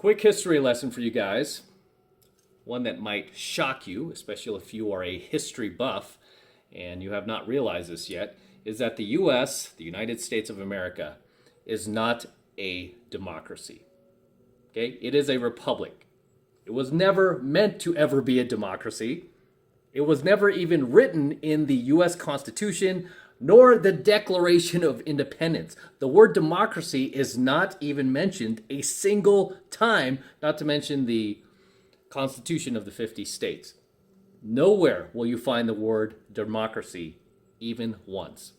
Quick history lesson for you guys. One that might shock you, especially if you are a history buff and you have not realized this yet, is that the US, the United States of America, is not a democracy. Okay? It is a republic. It was never meant to ever be a democracy. It was never even written in the US Constitution nor the Declaration of Independence. The word democracy is not even mentioned a single time, not to mention the Constitution of the 50 states. Nowhere will you find the word democracy even once.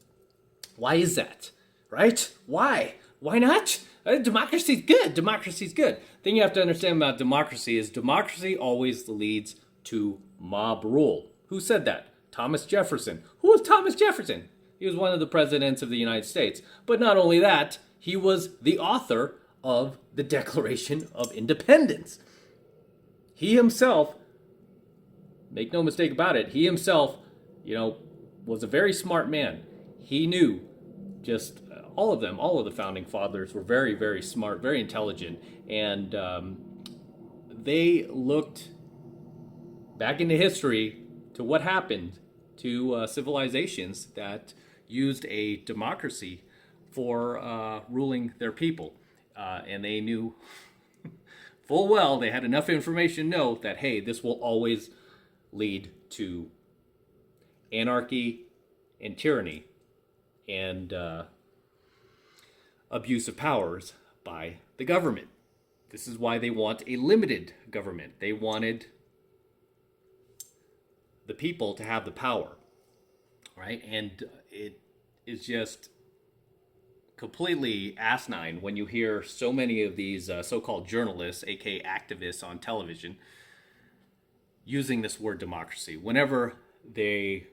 Why is that? Right? Why? Why not? Democracy's good. Democracy's good. The thing you have to understand about democracy is democracy always leads to mob rule. Who said that? Thomas Jefferson. Who was Thomas Jefferson? He was one of the presidents of the United States. But not only that, he was the author of the Declaration of Independence. He himself, make no mistake about it, he himself, was a very smart man. He knew just all of the founding fathers were very, very smart, very intelligent, and they looked back into history to what happened to civilizations that used a democracy for ruling their people. And they knew full well, they had enough information to know that, hey, this will always lead to anarchy and tyranny and abuse of powers by the government. This is why they want a limited government. They wanted the people to have the power, right? And it is just completely asinine when you hear so many of these so-called journalists, aka activists on television, using this word democracy whenever they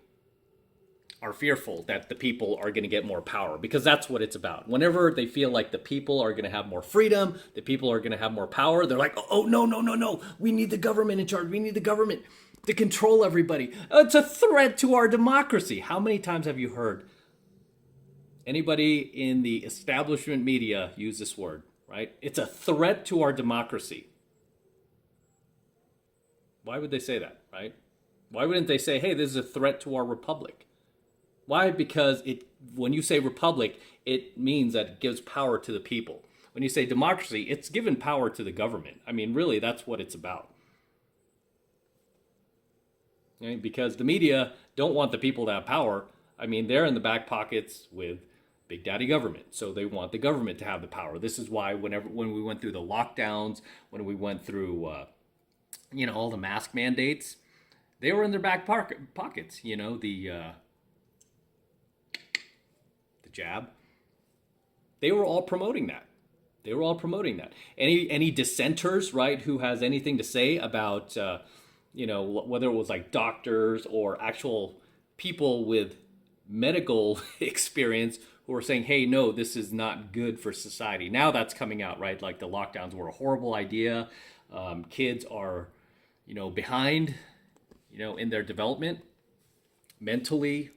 are fearful that the people are going to get more power, because that's what it's about. Whenever they feel like the people are going to have more freedom, the people are going to have more power, they're like, oh, no. We need the government in charge. We need the government to control everybody. It's a threat to our democracy. How many times have you heard anybody in the establishment media use this word, right? It's a threat to our democracy. Why would they say that, right? Why wouldn't they say, hey, this is a threat to our republic? Why? Because when you say republic, it means that it gives power to the people. When you say democracy, it's given power to the government. I mean, really, that's what it's about. Okay? Because the media don't want the people to have power. I mean, they're in the back pockets with Big Daddy government. So they want the government to have the power. This is why when we went through the lockdowns, when we went through, all the mask mandates, they were in their back pockets. The jab. They were all promoting that. Any dissenters, right, who has anything to say about, whether it was like doctors or actual people with medical experience who are saying, hey, no, this is not good for society. Now that's coming out, right? Like the lockdowns were a horrible idea. Kids are, behind, in their development, mentally,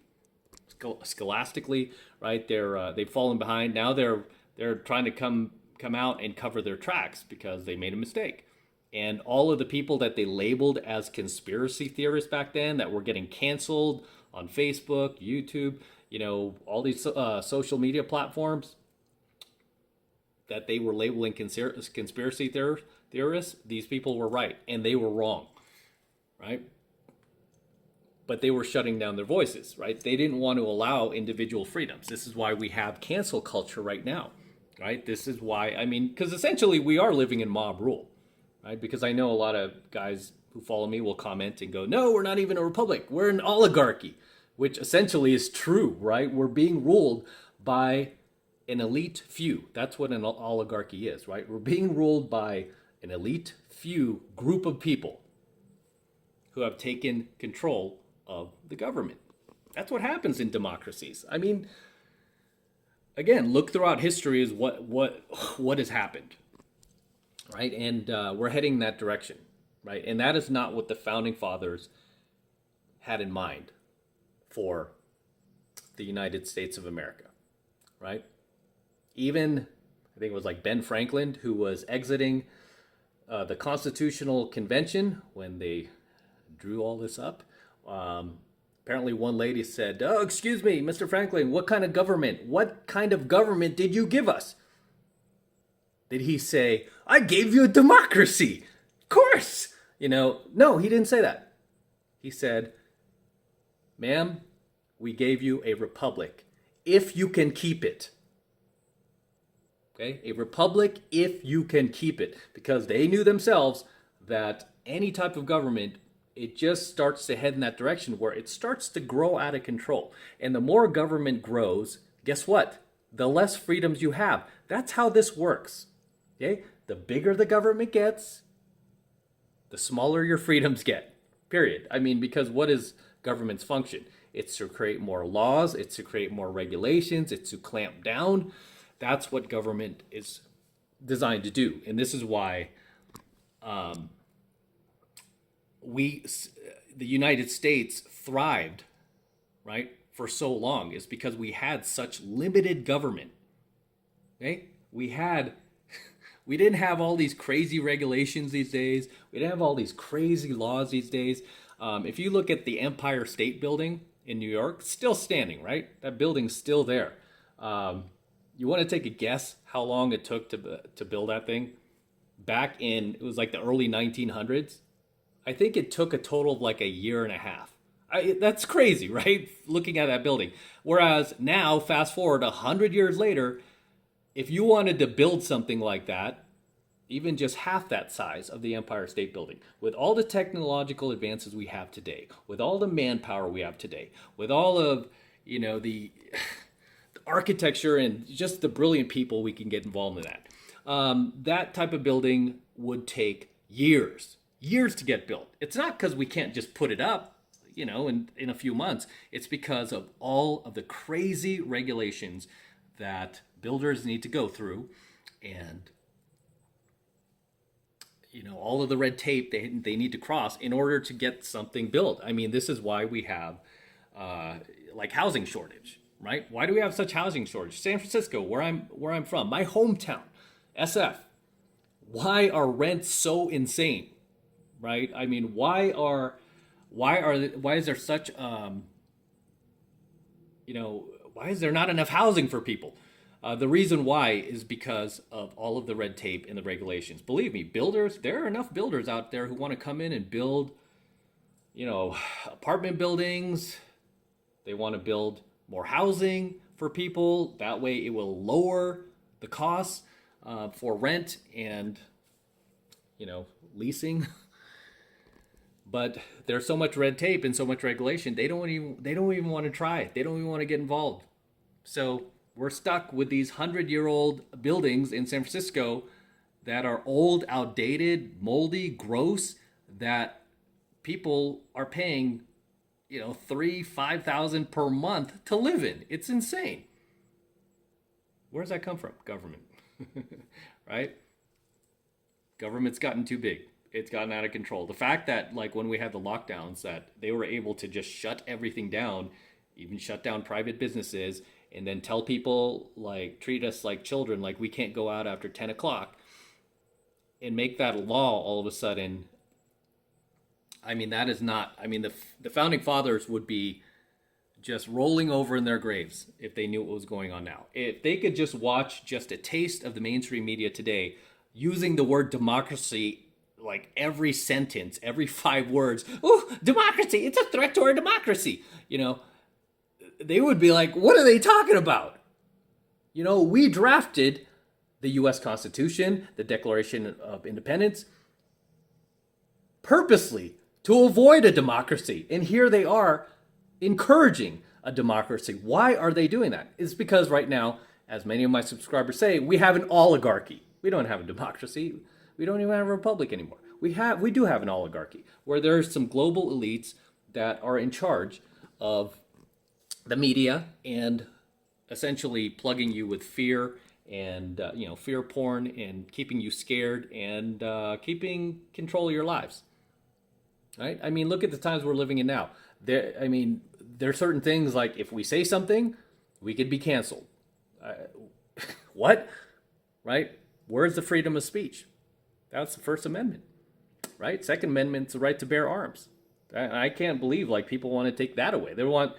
scholastically, right? They've fallen behind. Now they're trying to come out and cover their tracks because they made a mistake. And all of the people that they labeled as conspiracy theorists back then that were getting canceled on Facebook, YouTube, all these social media platforms that they were labeling conspiracy theorists, these people were right and they were wrong, right? But they were shutting down their voices, right? They didn't want to allow individual freedoms. This is why we have cancel culture right now, right? This is why, because essentially we are living in mob rule, right? Because I know a lot of guys who follow me will comment and go, no, we're not even a republic. We're an oligarchy, which essentially is true, right? We're being ruled by an elite few. That's what an oligarchy is, right? We're being ruled by an elite few group of people who have taken control of the government. That's what happens in democracies. Again, look throughout history is what has happened, right? And we're heading that direction, right? And that is not what the founding fathers had in mind for the United States of America, right? Even, I think it was like Ben Franklin who was exiting the Constitutional Convention, when they drew all this up, apparently one lady said, "Oh, excuse me, Mr. Franklin, what kind of government did you give us?" Did he say, "I gave you a democracy"? Of course. No, he didn't say that. He said, "Ma'am, we gave you a republic, if you can keep it." Okay, a republic if you can keep it. Because they knew themselves that any type of government, it just starts to head in that direction where it starts to grow out of control. And the more government grows, guess what? The less freedoms you have. That's how this works. Okay? The bigger the government gets, the smaller your freedoms get. Period. I mean, because what is government's function? It's to create more laws, it's to create more regulations, it's to clamp down. That's what government is designed to do. And this is why the United States thrived, right, for so long, is because we had such limited government. Okay? We didn't have all these crazy regulations these days. We didn't have all these crazy laws these days. If you look at the Empire State Building in New York, still standing, right? That building's still there. You want to take a guess how long it took to build that thing? Back in, it was like the early 1900s. I think it took a total of like a year and a half. That's crazy, right? Looking at that building. Whereas now, fast forward 100 years later, if you wanted to build something like that, even just half that size of the Empire State Building, with all the technological advances we have today, with all the manpower we have today, with all of, the architecture and just the brilliant people we can get involved in that type of building would take years to get built. It's not because we can't just put it up, in a few months. It's because of all of the crazy regulations that builders need to go through, and all of the red tape they need to cross in order to get something built. I mean, this is why we have like housing shortage. Right? Why do we have such housing shortage? San Francisco, where I'm from, my hometown, SF. Why are rents so insane? Right? I mean, why is there such why is there not enough housing for people? The reason why is because of all of the red tape and the regulations. Believe me, there are enough builders out there who want to come in and build, apartment buildings. They want to build more housing for people. That way it will lower the costs for rent and, leasing. But there's so much red tape and so much regulation, they don't even want to try it. They don't even want to get involved. So we're stuck with these 100-year-old buildings in San Francisco that are old, outdated, moldy, gross, that people are paying $3,000-5,000 per month to live in. It's insane. Where does that come from? Government. Right? Government's gotten too big. It's gotten out of control. The fact that, like, when we had the lockdowns, that they were able to just shut everything down, even shut down private businesses, and then tell people, like, treat us like children, like we can't go out after 10 o'clock, and make that a law all of a sudden. I mean, that is not, the founding fathers would be just rolling over in their graves if they knew what was going on now. If they could just watch just a taste of the mainstream media today using the word democracy, like every sentence, every 5 words, oh, democracy, it's a threat to our democracy. They would be like, what are they talking about? We drafted the U.S. Constitution, the Declaration of Independence, purposely to avoid a democracy. And here they are encouraging a democracy. Why are they doing that? It's because right now, as many of my subscribers say, we have an oligarchy. We don't have a democracy. We don't even have a republic anymore. We do have an oligarchy where there's some global elites that are in charge of the media and essentially plugging you with fear and fear porn and keeping you scared and keeping control of your lives. Right? I mean, look at the times we're living in now. There are certain things like if we say something, we could be canceled. What? Right? Where's the freedom of speech? That's the First Amendment, right? Second Amendment's the right to bear arms. I can't believe like people want to take that away. They want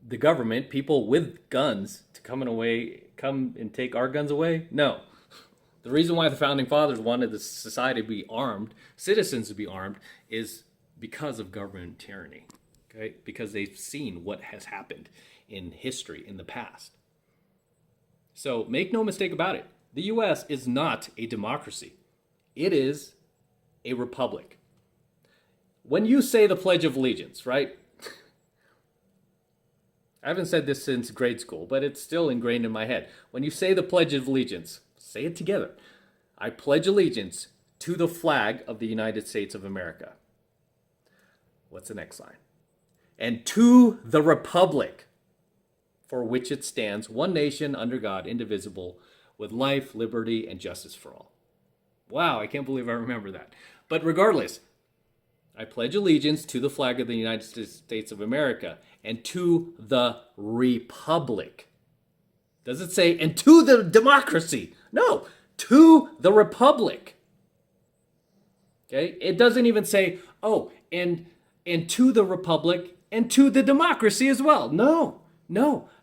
the government, people with guns, to come and take our guns away. No. The reason why the founding fathers wanted the society to be armed, citizens to be armed, is because of government tyranny. Okay? Because they've seen what has happened in history in the past. So make no mistake about it. The U.S. is not a democracy. It is a republic. When you say the Pledge of Allegiance, right? I haven't said this since grade school, but it's still ingrained in my head. When you say the Pledge of Allegiance, say it together. I pledge allegiance to the flag of the United States of America. What's the next line? And to the republic for which it stands, one nation under God, indivisible, with life, liberty, and justice for all. Wow, I can't believe I remember that. But regardless, I pledge allegiance to the flag of the United States of America and to the republic. Does it say, and to the democracy? No, to the republic. Okay? It doesn't even say, oh, and to the republic and to the democracy as well. No.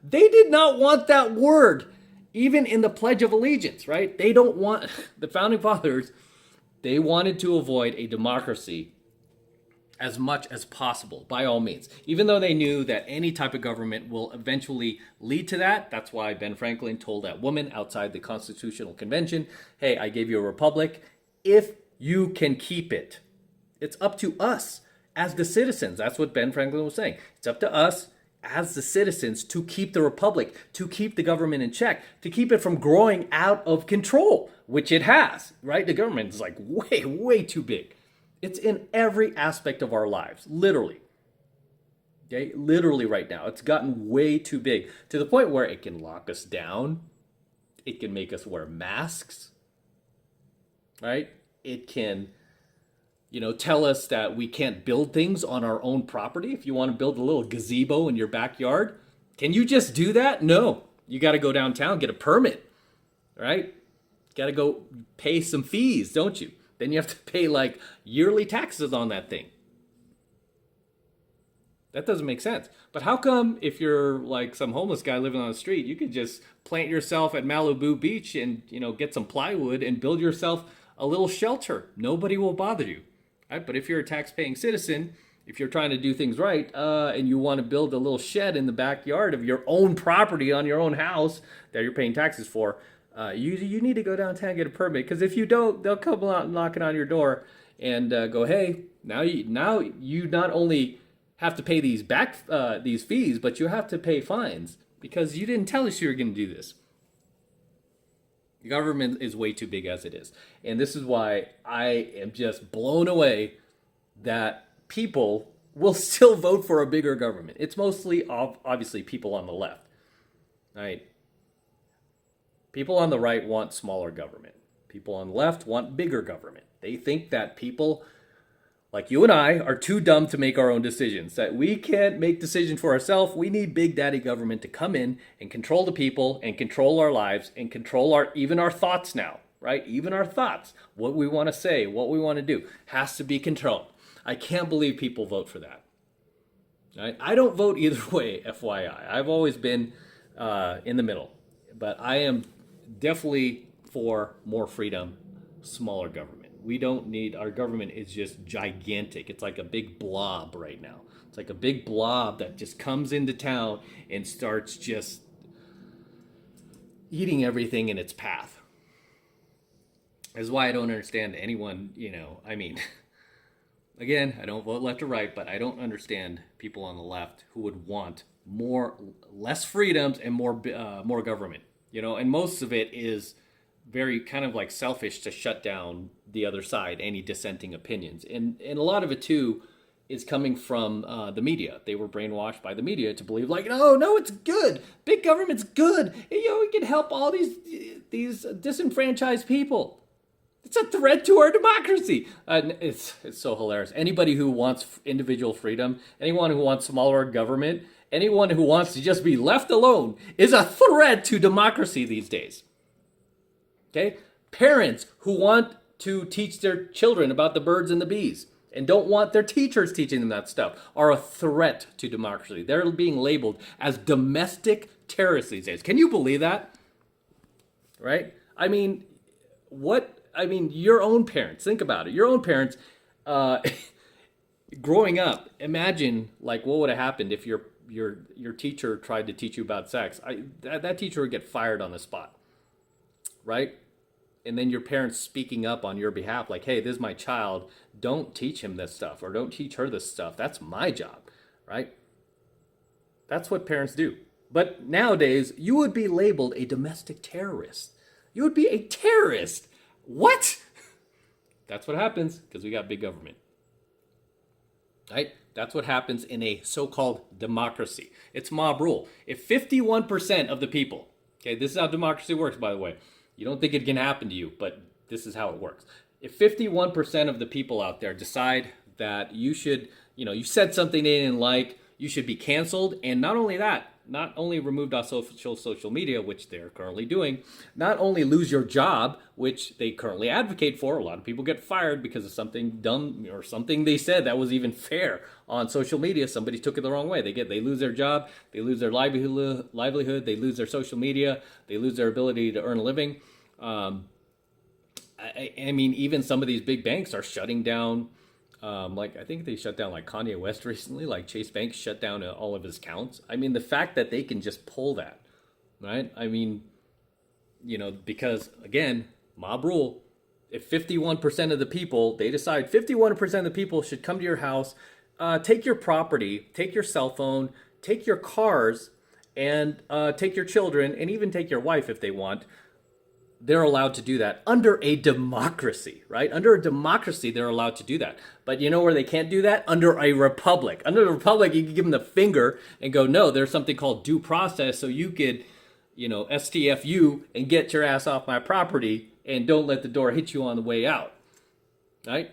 They did not want that word, even in the Pledge of Allegiance, right? They don't want, the founding fathers, they wanted to avoid a democracy as much as possible, by all means. Even though they knew that any type of government will eventually lead to that. That's why Ben Franklin told that woman outside the Constitutional Convention, hey, I gave you a republic if you can keep it. It's up to us as the citizens. That's what Ben Franklin was saying. It's up to us as the citizens to keep the republic, to keep the government in check, to keep it from growing out of control, which it has, right? The government is like way too big. It's in every aspect of our lives, literally. Okay, literally right now. It's gotten way too big to the point where it can lock us down. It can make us wear masks, right? It can, tell us that we can't build things on our own property. If you want to build a little gazebo in your backyard, can you just do that? No. You got to go downtown, get a permit, right? Got to go pay some fees, don't you? Then you have to pay like yearly taxes on that thing. That doesn't make sense. But how come if you're like some homeless guy living on the street, you could just plant yourself at Malibu Beach and, get some plywood and build yourself a little shelter? Nobody will bother you. Right? But if you're a tax-paying citizen, if you're trying to do things right, and you want to build a little shed in the backyard of your own property on your own house that you're paying taxes for, you need to go downtown and get a permit, because if you don't, they'll come out knocking on your door and go, hey, now you not only have to pay these fees, but you have to pay fines because you didn't tell us you were going to do this. The government is way too big as it is, and this is why I am just blown away that people will still vote for a bigger government. It's mostly obviously people on the left, right? People on the right want smaller government. People on the left want bigger government. They think that people like you and I are too dumb to make our own decisions, that we can't make decisions for ourselves. We need big daddy government to come in and control the people and control our lives and control even our thoughts now, right? Even our thoughts, what we want to say, what we want to do has to be controlled. I can't believe people vote for that. Right? I don't vote either way, FYI. I've always been in the middle, but I am definitely for more freedom, smaller government. We don't need, our government is just gigantic. It's like a big blob right now. It's like a big blob that just comes into town and starts just eating everything in its path. That's why I don't understand anyone, again, I don't vote left or right, but I don't understand people on the left who would want less freedoms and more government. And most of it is very kind of like selfish to shut down the other side, any dissenting opinions. And a lot of it too is coming from the media. They were brainwashed by the media to believe like, no, it's good. Big government's good. We can help all these disenfranchised people. It's a threat to our democracy. It's so hilarious. Anybody who wants individual freedom, anyone who wants smaller government, anyone who wants to just be left alone is a threat to democracy these days. Okay? Parents who want to teach their children about the birds and the bees and don't want their teachers teaching them that stuff are a threat to democracy. They're being labeled as domestic terrorists these days. Can you believe that? Right? I mean, your own parents, think about it. Your own parents, growing up, imagine like what would have happened if your teacher tried to teach you about sex. That teacher would get fired on the spot, right? And then your parents speaking up on your behalf, like, hey, this is my child. Don't teach him this stuff or don't teach her this stuff. That's my job, right? That's what parents do. But nowadays, you would be labeled a domestic terrorist. You would be a terrorist. What? That's what happens because we got big government. Right? That's what happens in a so-called democracy. It's mob rule. If 51% of the people, okay, this is how democracy works, by the way. You don't think it can happen to you, but this is how it works. If 51% of the people out there decide that you should, you said something they didn't like, you should be canceled, and not only that, not only removed off social media, which they're currently doing, not only lose your job, which they currently advocate for. A lot of people get fired because of something dumb or something they said that was even fair on social media. Somebody took it the wrong way. They lose their job, they lose their livelihood, they lose their social media, they lose their ability to earn a living. I mean, even some of these big banks are shutting down. I think they shut down like Kanye West recently, like Chase Bank shut down all of his accounts. I mean, the fact that they can just pull that, right? I mean, because again, mob rule, if 51% of the people, they decide 51% of the people should come to your house, take your property, take your cell phone, take your cars, and take your children, and even take your wife if they want. They're allowed to do that under a democracy, right? Under a democracy, they're allowed to do that. But you know where they can't do that? Under a republic. Under a republic, you can give them the finger and go, no, there's something called due process. So you could, STFU and get your ass off my property and don't let the door hit you on the way out, right?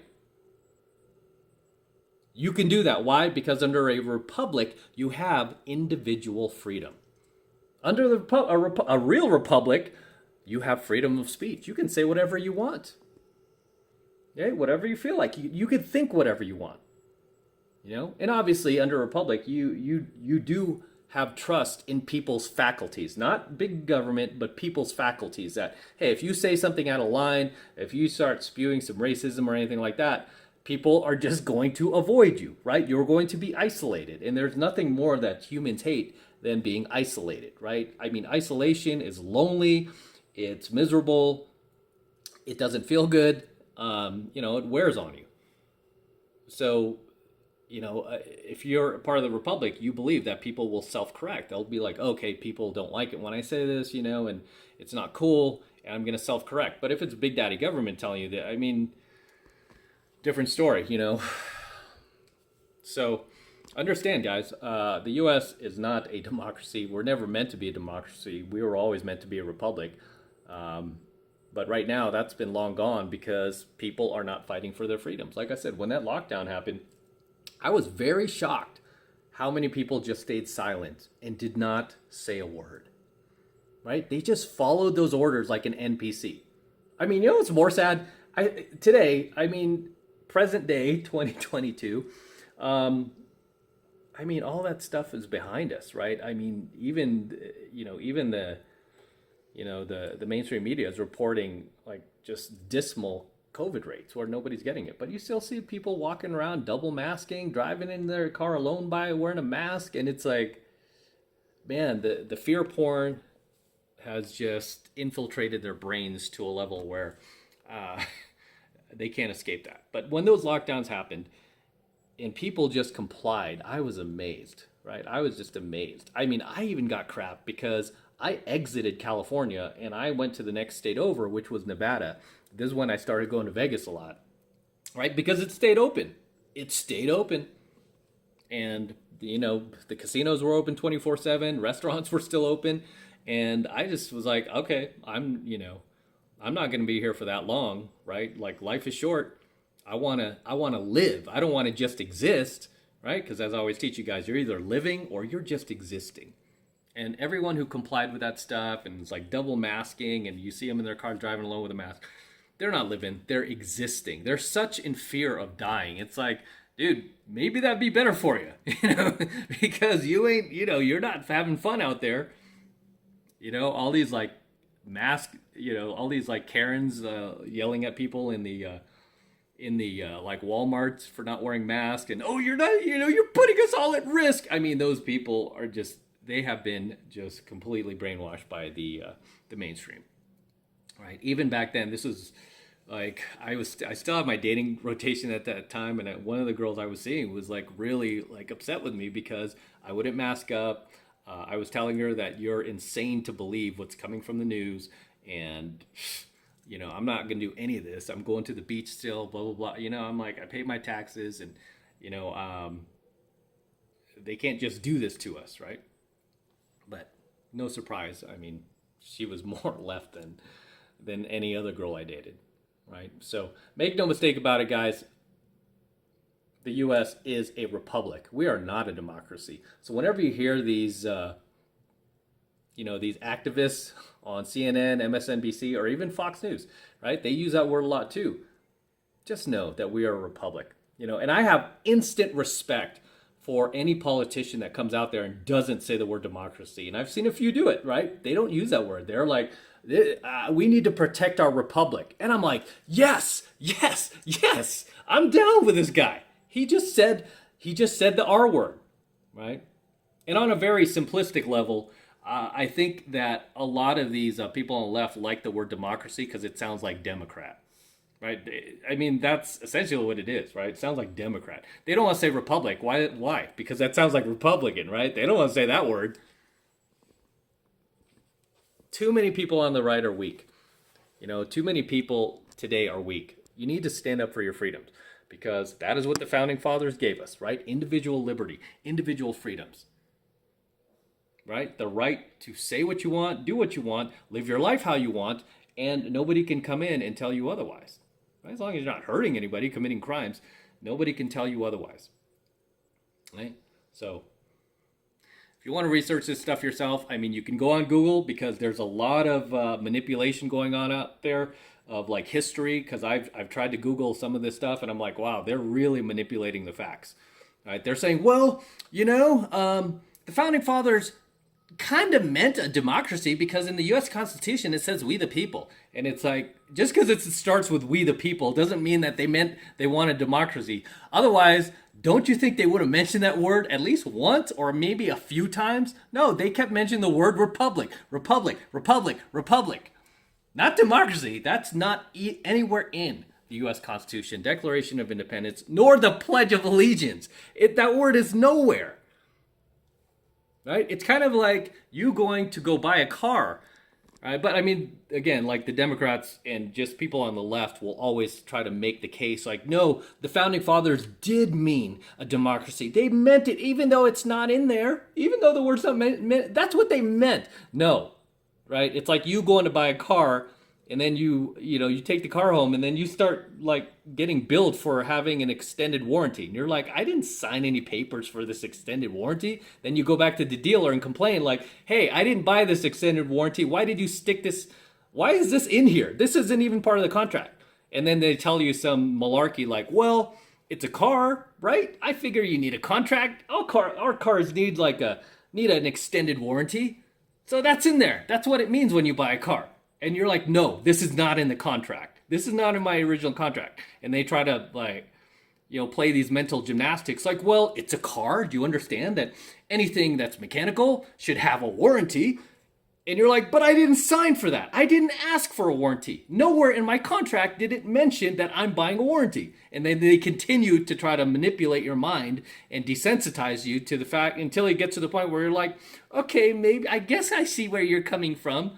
You can do that. Why? Because under a republic, you have individual freedom. Under a real republic, you have freedom of speech. You can say whatever you want. Okay? Whatever you feel like. You can think whatever you want. And obviously under a republic, you do have trust in people's faculties. Not big government, but people's faculties. That, hey, if you say something out of line, if you start spewing some racism or anything like that, people are just going to avoid you, right? You're going to be isolated. And there's nothing more that humans hate than being isolated, right? I mean, isolation is lonely. It's miserable. It doesn't feel good. It wears on you. So, if you're a part of the republic, you believe that people will self-correct. They'll be like, okay, people don't like it when I say this, and it's not cool, and I'm going to self-correct. But if it's Big Daddy government telling you that, I mean, different story, So, understand, guys, the U.S. is not a democracy. We're never meant to be a democracy. We were always meant to be a republic. But right now, that's been long gone because people are not fighting for their freedoms. Like I said, when that lockdown happened, I was very shocked how many people just stayed silent and did not say a word. Right? They just followed those orders like an NPC. I mean, what's more sad? Present day, 2022, all that stuff is behind us, right? I mean, even the mainstream media is reporting like just dismal COVID rates where nobody's getting it. But you still see people walking around double masking, driving in their car alone wearing a mask. And it's like, man, the fear porn has just infiltrated their brains to a level where they can't escape that. But when those lockdowns happened and people just complied, I was amazed, right? I was just amazed. I mean, I even got crap because I exited California and I went to the next state over, which was Nevada. This is when I started going to Vegas a lot, right? Because it stayed open. It stayed open. And, the casinos were open 24/7. Restaurants were still open. And I just was like, okay, I'm not going to be here for that long, right? Like, life is short. I want to live. I don't want to just exist, right? Because as I always teach you guys, you're either living or you're just existing. And everyone who complied with that stuff and it's like double masking and you see them in their cars driving alone with a mask, They're not living, they're existing. They're such in fear of dying. It's like, dude, maybe that'd be better for you, because you ain't, you're not having fun out there. All these like mask, all these like Karens yelling at people in the like Walmarts for not wearing masks, and oh, you're not, you're putting us all at risk. I mean, those people are just, they have been just completely brainwashed by the mainstream, right? Even back then, this was like, I still have my dating rotation at that time, and one of the girls I was seeing was like really like upset with me because I wouldn't mask up. I was telling her that you're insane to believe what's coming from the news, and I'm not going to do any of this. I'm going to the beach still, blah, blah, blah. I'm like, I pay my taxes, and, they can't just do this to us, right? But no surprise. I mean, she was more left than any other girl I dated, right? So make no mistake about it, guys. The U.S. is a republic. We are not a democracy. So whenever you hear these, these activists on CNN, MSNBC, or even Fox News, right? They use that word a lot too. Just know that we are a republic, and I have instant respect for any politician that comes out there and doesn't say the word democracy. And I've seen a few do it, right? They don't use that word. They're like, we need to protect our republic. And I'm like, yes, yes, yes. I'm down with this guy. He just said the R word, right? And on a very simplistic level, I think that a lot of these people on the left like the word democracy because it sounds like Democrat, right? I mean, that's essentially what it is, right? It sounds like Democrat. They don't want to say republic. Why? Because that sounds like Republican, right? They don't want to say that word. Too many people on the right are weak. Too many people today are weak. You need to stand up for your freedoms because that is what the founding fathers gave us, right? Individual liberty, individual freedoms, right? The right to say what you want, do what you want, live your life how you want, and nobody can come in and tell you otherwise. Right? As long as you're not hurting anybody, committing crimes, nobody can tell you otherwise. Right? So if you want to research this stuff yourself, I mean, you can go on Google because there's a lot of manipulation going on out there of like history, because I've tried to Google some of this stuff and I'm like, wow, they're really manipulating the facts. Right? They're saying, well, the founding fathers kind of meant a democracy because in the U.S. Constitution it says we the people. And it's like, just because it starts with we the people doesn't mean that they wanted democracy. Otherwise, don't you think they would have mentioned that word at least once or maybe a few times? No, they kept mentioning the word republic, republic, republic, republic. Not democracy. That's not anywhere in the U.S. Constitution, Declaration of Independence, nor the Pledge of Allegiance. That word is nowhere. Right? It's kind of like you going to go buy a car. Right? But I mean, again, like the Democrats and just people on the left will always try to make the case like, no, the founding fathers did mean a democracy. They meant it, even though it's not in there, even though the word's not meant, that's what they meant. No, right? It's like you going to buy a car and then you take the car home and then you start like getting billed for having an extended warranty. And you're like, I didn't sign any papers for this extended warranty. Then you go back to the dealer and complain like, hey, I didn't buy this extended warranty. Why did you stick this? Why is this in here? This isn't even part of the contract. And then they tell you some malarkey like, well, it's a car, right? I figure you need a contract. Our cars need an extended warranty. So that's in there. That's what it means when you buy a car. And you're like, no, this is not in the contract. This is not in my original contract. And they try to play these mental gymnastics like, well, it's a car. Do you understand that anything that's mechanical should have a warranty? And you're like, but I didn't sign for that. I didn't ask for a warranty. Nowhere in my contract did it mention that I'm buying a warranty. And then they continue to try to manipulate your mind and desensitize you to the fact until it gets to the point where you're like, okay, maybe, I guess I see where you're coming from.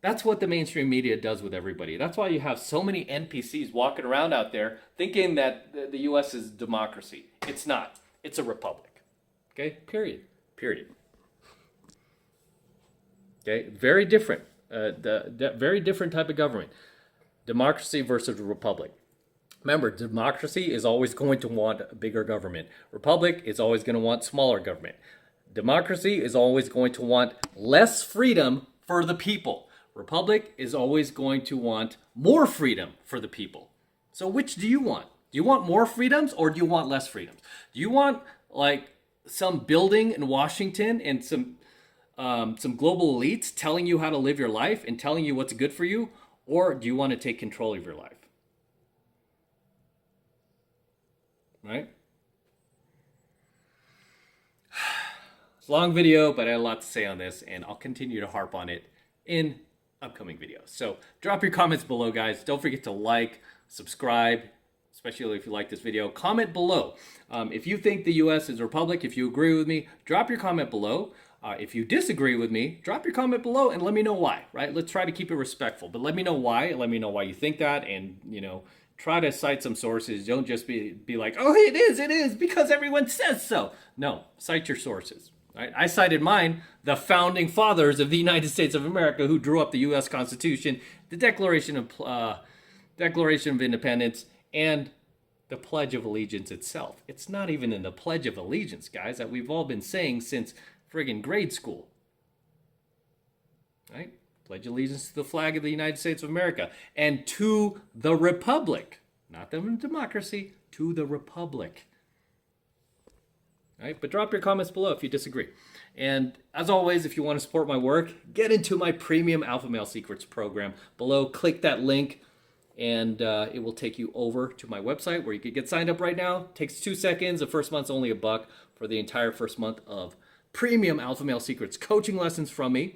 That's what the mainstream media does with everybody. That's why you have so many NPCs walking around out there thinking that the U.S. is democracy. It's not. It's a republic. Okay? Period. Okay? Very different. Very different type of government. Democracy versus republic. Remember, democracy is always going to want a bigger government. Republic is always going to want smaller government. Democracy is always going to want less freedom for the people. Republic is always going to want more freedom for the people. So which do you want? Do you want more freedoms or do you want less freedoms? Do you want like some building in Washington and some global elites telling you how to live your life and telling you what's good for you? Or do you want to take control of your life? Right? It's a long video, but I had a lot to say on this, and I'll continue to harp on it in upcoming videos. So drop your comments below, guys. Don't forget to like, subscribe, especially if you like this video. Comment below. If you think the U.S. is a republic, if you agree with me, drop your comment below. If you disagree with me, drop your comment below and let me know why, right? Let's try to keep it respectful, but let me know why. Let me know why you think that, and, you know, try to cite some sources. Don't just be like, oh, it is, because everyone says so. No, cite your sources. Right? I cited mine, the founding fathers of the United States of America who drew up the U.S. Constitution, the Declaration of Independence, and the Pledge of Allegiance itself. It's not even in the Pledge of Allegiance, guys, that we've all been saying since friggin' grade school. Right? Pledge allegiance to the flag of the United States of America and to the Republic, not the democracy, to the Republic. Right? But drop your comments below if you disagree. And as always, if you want to support my work, get into my premium Alpha Male Secrets program below. Click that link and it will take you over to my website where you can get signed up right now. It takes 2 seconds. The first month's only $1 for the entire first month of premium Alpha Male Secrets coaching lessons from me.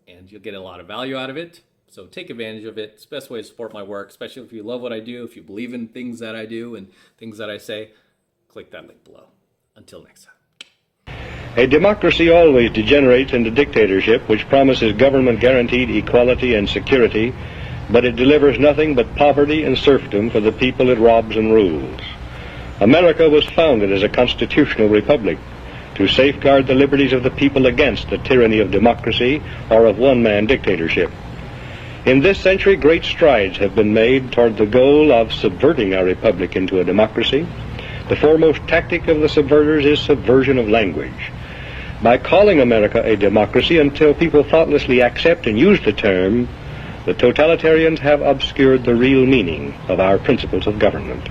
And you'll get a lot of value out of it. So take advantage of it. It's the best way to support my work, especially if you love what I do, if you believe in things that I do and things that I say. Click that link below. Until next time. A democracy always degenerates into dictatorship, which promises government-guaranteed equality and security, but it delivers nothing but poverty and serfdom for the people it robs and rules. America was founded as a constitutional republic to safeguard the liberties of the people against the tyranny of democracy or of one-man dictatorship. In this century, great strides have been made toward the goal of subverting our republic into a democracy. The foremost tactic of the subverters is subversion of language. By calling America a democracy until people thoughtlessly accept and use the term, the totalitarians have obscured the real meaning of our principles of government.